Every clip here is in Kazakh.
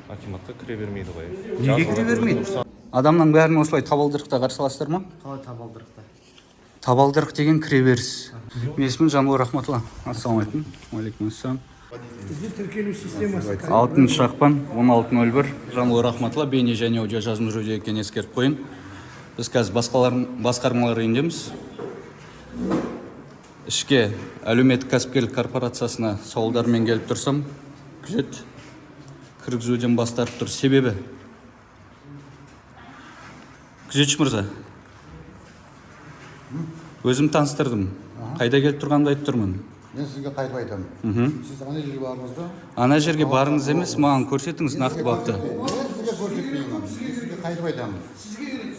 акиматқа кіре бермейді ғой. Неге кіре бермейді? Адамның бәрін осылай табалдырықта қарсы аласыздар ма? Қалай табалдырықта? Табалдырық деген кіреберіс. Менің есімім Жанбол Рахматулла. Ассалаумалейкум. Уалейкум ассалам. Бізде тіркелу системасы. 6 ақпан 16:01 Жанбол Рахматулла бейне және аудио жазым жүруде екенін ескеріп қойын. Біз қазір басқармалар үйіндеміз. Ішке әлеуметтік кәсіпкерлік корпорациясына сауалдармен келіп тұрсам, күзет кіргізуден бас тартып тұр. Себебі күзетші мырза, өзім таныстырдым. Қайда келіп тұрғанымды айтып тұрмын. Мен сізге қайтып айтамын. Сіз ана жерге бардыңыз ба? Ана жерге барыңыз емес, маған көрсетіңіз нақты бапты. Мен сізге көрсетпеймін. Сізге қайтып айтамын.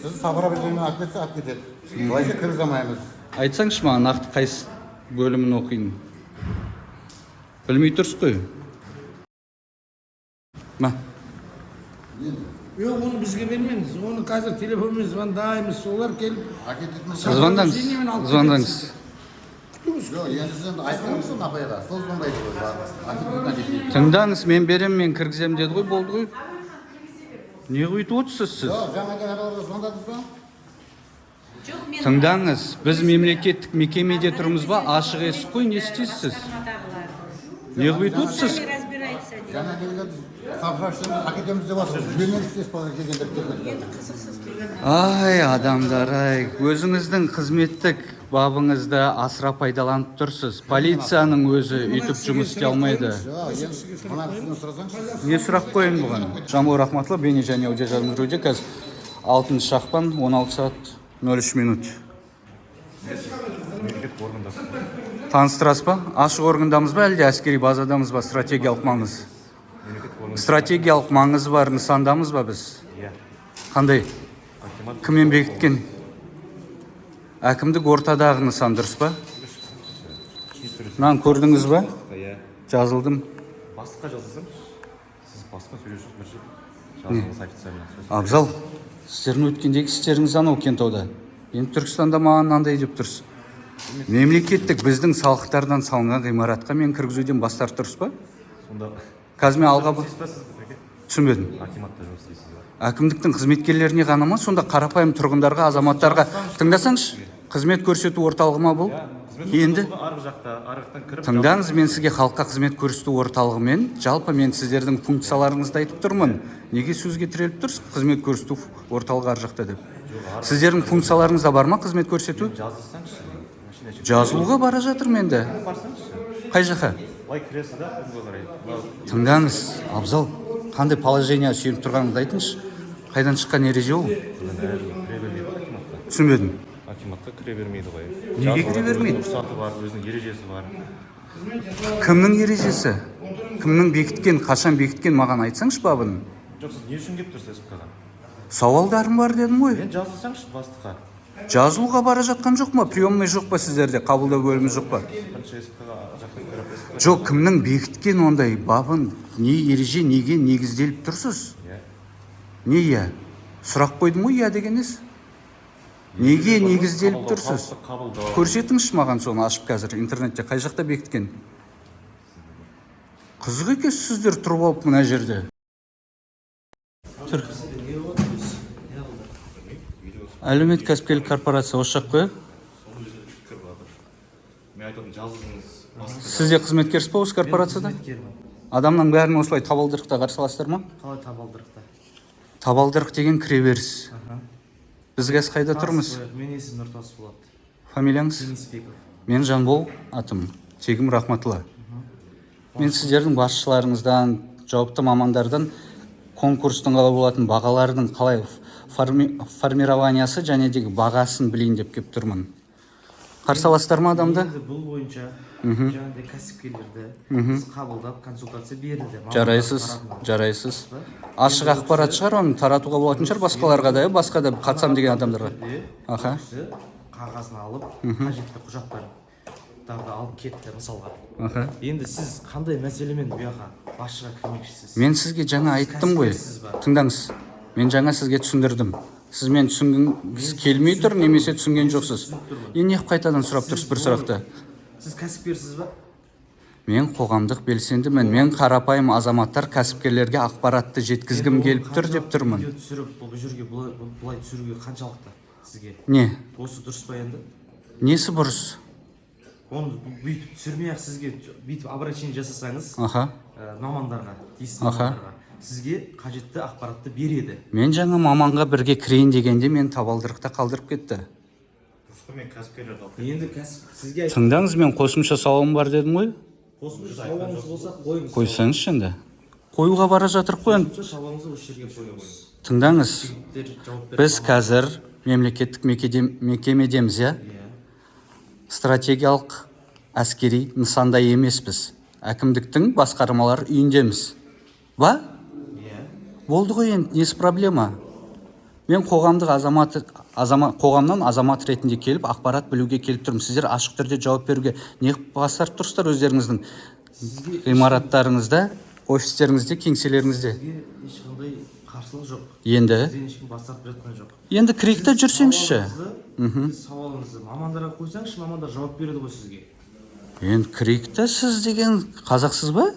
Сіз сабыра білгенмен алып кетсе алып кетеді. Былайша кіргізе алмаймыз. Айтсаңшы маған нақты қайсы бөлімін оқиын. Білмей тұрсыз қой. Ма? Yok onu bizге бермеңіз. Оны қазір телефонмен звондаймыз. Солар келіп Звондаңыз. Жоқ, енді сіз айтқанымсың апайға. Сол звондайды ғой. Тыңдаңыз, мен берем, мен кіргізем деді ғой, болды ғой. Не өйтіп отырсыз сіз? Жоқ, жаңа араларда звондадыңыз ба? Тыңдаңыз, біз мемлекеттік мекемеде тұрмыз ба? Ашық есік қой, не істейсіз? Не өйтіп отырсыз? Жаңа келген сапырашты әкетеміз деп жатыр. Жүйемен істес бала келгендер. Ай, адамдар, ай, өзіңіздің қызметтік бабыңызды асыра пайдаланып тұрсыз. Полицияның өзі үйтіп жұмыс істей алмайды. Не сұрақ қойын бұған? Жанбол Рахматулла бейне және аудио жазым жүруде. Қазір 6 ақпан 16:03. Таныстырасыз ба? Ашық органдамыз ба, әлде әскери базадамыз ба, стратегиялық маңыз? Стратегиялық маңызы бар нысандамыз ба біз? Қандай? Кіммен бекіткен? Әкімдік ортадағы нысан дұрыс па? Мынаны көрдіңіз ба? Жазылдым. Басқа жазылсам, сіз басқа сөйлесіңіз жазылыңыз официально. Абзал, сіздердің өткендегі істеріңіз анау Кентауда. Енді Түркістанда маған мынандай деп тұрсыз. Мемлекеттік біздің салықтардан салынған ғимаратқа мен кіргізуден бас тартып тұрсыз ба? Сонда Қазір мен алға түсінбедім. акиматта жұмыс істейсіз ба? Әкімдіктің қызметкерлеріне ғана ма, сонда қарапайым тұрғындарға, азаматтарға тыңдасаңшы, қызмет көрсету орталығы ма бұл? Енді Арғы жақтан кіріп тыңдаңыз, мен сізге халыққа қызмет көрсету орталығымен, жалпы мен сіздердің функцияларыңызды айтып тұрмын. Неге сөзге тіреліп тұрсыз? Қызмет көрсету орталығы арғы жақта деп. Сіздердің функцияларыңызда бар ма қызмет көрсету? жазылсаңызшы. Жазылуға бара жатыр менде. Қай жаққа? Лай кіресіз да, қарай. Тыңдаңыз, Абзал, қандай положение сүйеніп тұрғаныңызды айтыңызшы. Қайдан шыққан ереже ол? Түсінбедім. Акиматқа кіре бермейді ғой. Неге кіре бермейді? Рұқсаты бар, өзінің ережесі бар. Кімнің ережесі? Кімнің бекіткен, қашан бекіткен маған айтсаңшы бабын. Жоқ, сіз не үшін келіп тұрсыз СПК-ға? Сауалдарым бар дедім ғой. Мен жазылсаңшы бастыққа. Жазылуға бара жатқан жоқ ма? Приемный жоқ па сіздерде? Қабылдау бөлімі жоқ па? Бірінші СПК-ға жақтан кіріп Жоқ, кімнің бекіткен ондай бабын, не ереже, неге негізделіп тұрсыз? Не иә? Сұрақ қойдым ғой, иә дегеніз? Неге негізделіп тұрсыз? Көрсетіңізші маған соны ашып қазір интернетте қай жақта бекіткен? Қызық екенсіз сіздер тұрып алып мына жерде. Әлеуметтік кәсіпкерлік корпорация осы жақ қой? Мен айтатын жазылыңыз. Сіз де қызметкерсіз ба осы корпорацияда? Адамның бәрін осылай табалдырықта қарсы аласыздар ма? Қалай табалдырықта? Табалдырық деген кіреберіс. Біз қазір қайда тұрмыз? Мен есім Нұртас болады. Фамилияңыз? Денисбеков. Мен Жанбол, атым. Тегім Рахматулла. Мен сіздердің басшыларыңыздан, жауапты мамандардан конкурстың қалай болатын бағалардың қалай формированиясы және де бағасын білейін деп келіп тұрмын. Қарсы аласыздар ма адамды? Бұл бойынша жаңағыдай кәсіпкерлерді біз қабылдап консультация берілді. Жарайсыз. Ашық ақпарат шығар, оны таратуға болатын шығар басқаларға да, басқа да қатысам деген адамдарға. Аха. Қағазын алып, қажетті құжаттарды алып кетті мысалға. Енді сіз қандай мәселемен бұл жаққа басшыға кірмекшісіз? Мен сізге жаңа айттым ғой. Тыңдаңыз. Мен жаңа сізге түсіндірдім. Сіз мен түсінгіңіз келмей тұр, немесе түсінген жоқсыз. Енді неғып қайтадан сұрап тұрсыз бір сұрақты? Сіз кәсіпкерсіз ба? Мен қоғамдық белсендімін. Мен қарапайым азаматтар, кәсіпкерлерге ақпаратты жеткізгім келіп тұр деп тұрмын. Видео түсіріп, бұл жерге бұлай түсіруге қаншалықты сізге? Не? Осы дұрыс па енді? Несі бұрыс? Оны бүйтіп түсірмей ақ сізге бүйтіп обращение жасасаңыз, мамандарға, тиісті мамандарға сізге қажетті ақпаратты береді. Мен жаңа маманға бірге кірейін дегенде мен табалдырықта қалдырып кетті. Мен кәсіпкерлерді алып Енді сізге Тыңдаңыз, мен қосымша сауалым бар дедім ғой. қосымша сауалыңыз болса қойыңыз. Қойсаңызшы енді. Қоюға бара жатырық қой енді. Қосымша сауалыңызды осы жерге қоя қойыңыз. Тыңдаңыз, Жауап беріп біз қазір мемлекеттік мекемедеміз, иә? Стратегиялық әскери нысанда емеспіз. Әкімдіктің басқармалар үйіндеміз. Ба? Болды ғой енді, несі проблема? Мен қоғамнан азамат ретінде келіп, ақпарат білуге келіп тұрмын. Сіздер ашық түрде жауап беруге не бастарып тұрсыздар өздеріңіздің ғимараттарыңызда, офистеріңізде, кеңселеріңізде? Сізге ешқандай қарсылық жоқ. Енді? Сізден ешкім бас тартып жатқан жоқ. Енді кірейікте жүрсеңізші. Сауалыңызды мамандарға қойсаңызшы, мамандар жауап береді ғой сізге. Енді кірейікте, сіз деген қазақсыз ба?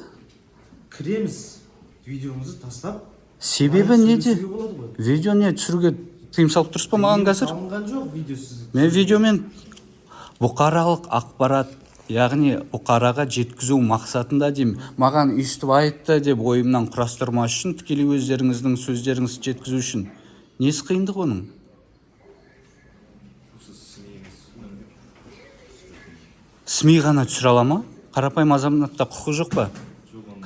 Кіреміз, видеоңызды тастап. Себебі неде? болады ғой. Видео не түсіруге тыйым салып тұрсыз ба маған қазір? Салынған жоқ видео сізді. Мен видеомен бұқаралық ақпарат, яғни бұқараға жеткізу мақсатында деймін. Маған өйстіп айтты деп ойымнан құрастырмас үшін, тікелей өздеріңіздің сөздеріңізді жеткізу үшін. Несі қиындық оның? СМИ ғана түсіре ала ма? Қарапайым азаматта құқы жоқ па?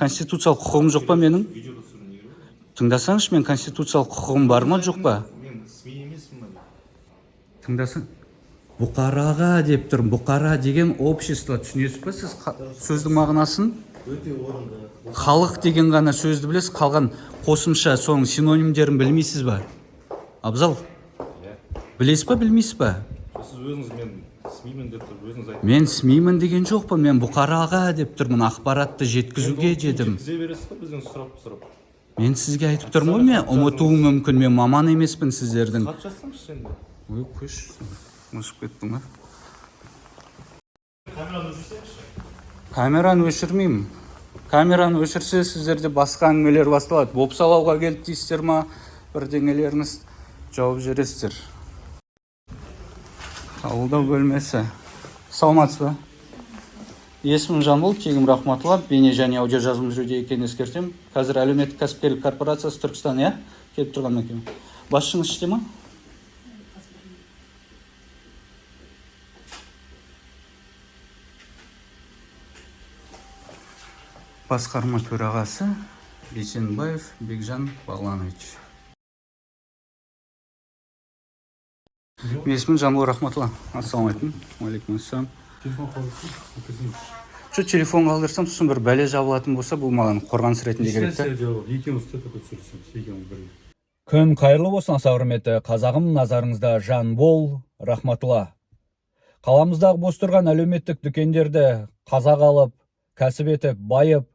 Конституциялық құқығым жоқ па менің? Тыңдасаңыз, мен конституциялық құқығым бар ма, жоқ па? Мен СМИ емеспін. Тыңдасаң, бұқараға деп тұрмын. Бұқара деген общество, түсінесіз ба сіз сөздің мағынасын? Өте орынды. Халық деген ғана сөзді білесіз, қалған қосымша соның синонимдерін білмейсіз ба? Абзал, білесіз ба, білмейсіз ба? Сіз өзіңіз мен СМИ-мін деп тұрып өзіңіз айтып. Мен СМИ-мін деген жоқпын, мен бұқараға деп тұрмын, ақпаратты жеткізуге дедім. Жеткізе бересіз ба бізден сұрап? Мен сізге айтып тұрмын ғой, мен ұмытуым мүмкін, мен маман емеспін сіздердің. Хат жазсаңызшы енді. Ой, көш, ұшып кеттің ба? Камераны өшірсеңізші. Камераны өшірмеймін. Камераны өшірсе сіздерде басқа әңгімелер басталады. Бопсалауға келді дейсіздер ма? Бірдеңелеріңіз жауап жібересіздер. Қабылдау бөлмесі. Саламатсыз ба? Есімім Жамбыл, тегім Рахматулла, бейне және аудио жазылым жүруде екенін ескертемін. Қазір әлеуметтік кәсіпкерлік корпорациясы Түркістан, иә? Келіп тұрған екен. Басшыңыз іште ма? Басқарма төрағасы Бейсенбаев Бекжан Бағланович. Есімім Жамбыл, Рахматулла. Ассаламалейкум. Уалейкум ассалам. Телефон қалдырсам, сосын бір бәле жабылатын болса, бұл маған қорғаныс ретінде керек та. Күн қайырлы болсын, аса құрметті қазағым, назарыңызда Жанбол, Рахматулла. Қаламыздағы бос тұрған әлеуметтік дүкендерді қазақ алып, кәсіп етіп, байып,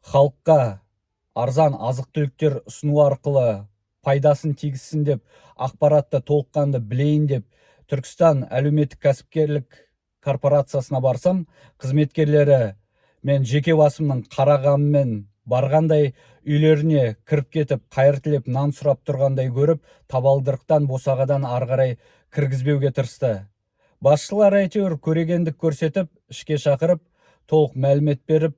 халыққа арзан азық-түліктер ұсыну арқылы пайдасын тигізсін деп, ақпаратты толыққанды білейін деп, Түркістан әлеуметтік кәсіпкерлік корпорациясына барсам, қызметкерлері мен жеке басымның қарағанымен барғандай үйлеріне кіріп кетіп, қайыр тілеп, нан сұрап тұрғандай көріп, табалдырықтан босағадан арғарай кіргізбеуге тырысты. Басшылар әйтеуір көрегендік көрсетіп, ішке шақырып, толық мәлімет беріп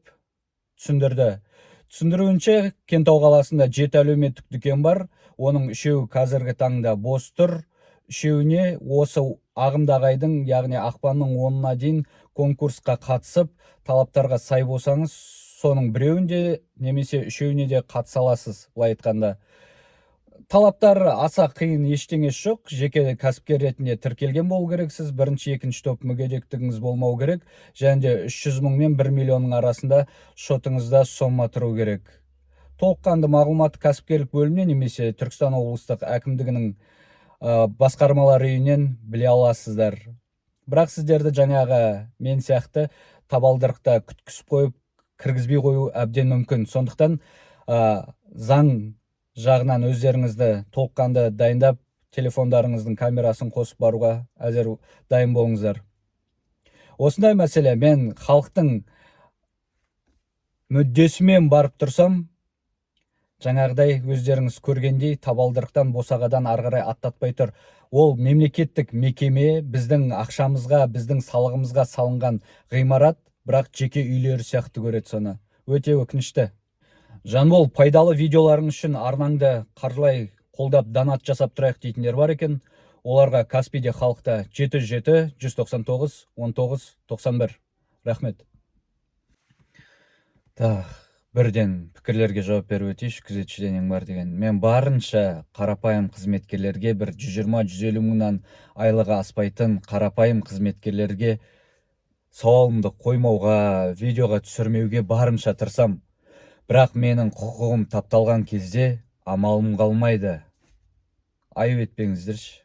түсіндірді. Түсіндіруінше, Кентау қаласында 7 әлеуметтік дүкен бар, оның 3-еуі қазіргі таңда бос тұр. 3-еуіне осы ағымдағы айдың, яғни ақпанның 10-на дейін конкурсқа қатысып, талаптарға сай болсаңыз, соның 1-еуінде немесе 3-еуіне де қатыса аласыз, былай айтқанда. Талаптар аса қиын ештеңесі жоқ. Жеке кәсіпкер ретінде тіркелген болу керексіз, 1-2 топ мүгедектігіңіз болмау керек, және де 300 мың мен 1 миллионның арасында шотыңызда сома тұру керек. Толыққанды мағлұматты кәсіпкерлік бөлімінен немесе Түркістан облыстық әкімдігінің басқармалар үйінен біле аласыздар. Бірақ сіздерді жаңағы мен сияқты табалдырықта күткізіп қойып, кіргізбей қою әбден мүмкін. Сондықтан заң жағынан өздеріңізді толыққанды дайындап, телефондарыңыздың камерасын қосып баруға әзір дайын болыңыздар. Осындай мәселе, мен халықтың мүддесімен барып тұрсам, жаңағыдай өздеріңіз көргендей табалдырықтан босағадан ары қарай аттатпай тұр. Ол мемлекеттік мекеме, біздің ақшамызға, біздің салығымызға салынған ғимарат, бірақ жеке үйлері сияқты көреді соны. Өте өкінішті. Жанбол, пайдалы видеоларың үшін арнаңды қаржылай қолдап донат жасап тұрайық дейтіндер бар екен. Оларға Каспийде халықта 77 199 19 91. Рахмет. Бірден пікірлерге жауап беріп өтейінші, күзетшіден ең бар деген. Мен барынша қарапайым қызметкерлерге, бір 120-150 мыңнан айлығы аспайтын қарапайым қызметкерлерге сауалымды қоймауға, видеоға түсірмеуге барынша тырысам. Бірақ менің құқығым тапталған кезде амалым қалмайды. Айып етпеңіздерші.